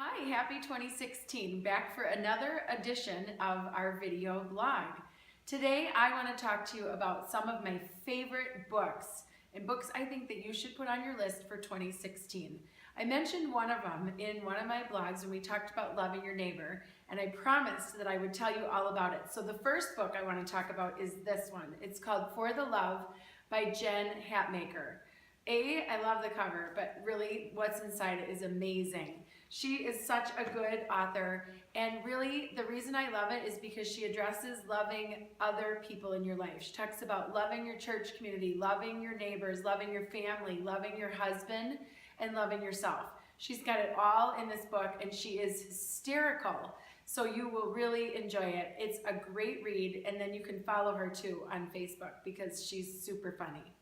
Hi, happy 2016. Back for another edition of our video blog. Today I want to talk to you about some of my favorite books and books I think that you should put on your list for 2016. I mentioned one of them in one of my blogs when we talked about loving your neighbor, and I promised that I would tell you all about it. So the first book I want to talk about is this one. It's called For the Love by Jen Hatmaker. I love the cover, but really what's inside it is amazing. She is such a good author, and really the reason I love it is because she addresses loving other people in your life. She talks about loving your church community, loving your neighbors, loving your family, loving your husband, and loving yourself. She's got it all in this book, and she is hysterical. So you will really enjoy it. It's a great read, and then you can follow her too on Facebook because she's super funny.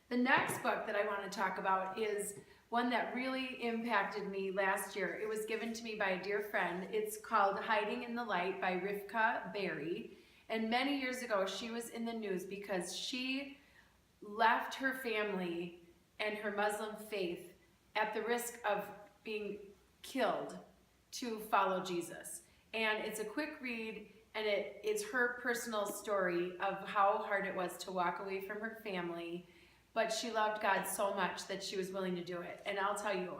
The next book that I want to talk about is one that really impacted me last year. It was given to me by a dear friend. It's called Hiding in the Light by Rivka Berry. And many years ago, she was in the news because she left her family and her Muslim faith at the risk of being killed to follow Jesus. And it's a quick read, and it's her personal story of how hard it was to walk away from her family. But she loved God so much that she was willing to do it. And I'll tell you,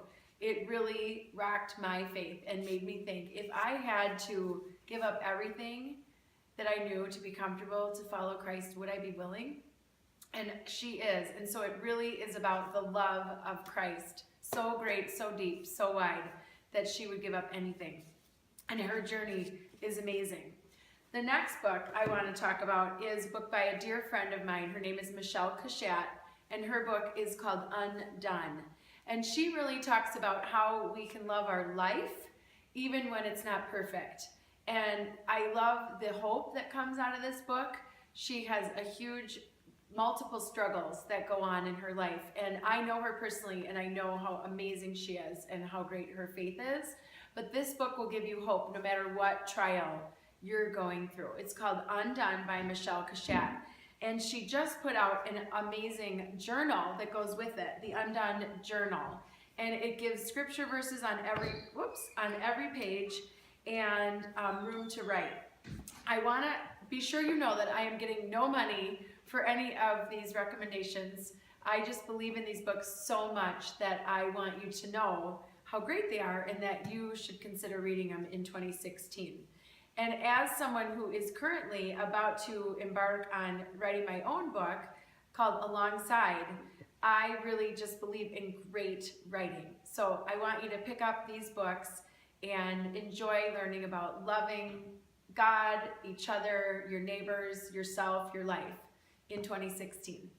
it really rocked my faith and made me think, if I had to give up everything that I knew to be comfortable to follow Christ, would I be willing? And she is. And so it really is about the love of Christ. So great, so deep, so wide, that she would give up anything. And her journey is amazing. The next book I want to talk about is a book by a dear friend of mine. Her name is Michelle Cachat. And her book is called Undone. And she really talks about how we can love our life even when it's not perfect. And I love the hope that comes out of this book. She has a huge, multiple struggles that go on in her life. And I know her personally, and I know how amazing she is and how great her faith is. But this book will give you hope no matter what trial you're going through. It's called Undone by Michelle Cachat. And she just put out an amazing journal that goes with it, the Undone Journal. And it gives scripture verses on every page and room to write. I want to be sure you know that I am getting no money for any of these recommendations. I just believe in these books so much that I want you to know how great they are and that you should consider reading them in 2016. And as someone who is currently about to embark on writing my own book called Alongside, I really just believe in great writing. So I want you to pick up these books and enjoy learning about loving God, each other, your neighbors, yourself, your life in 2016.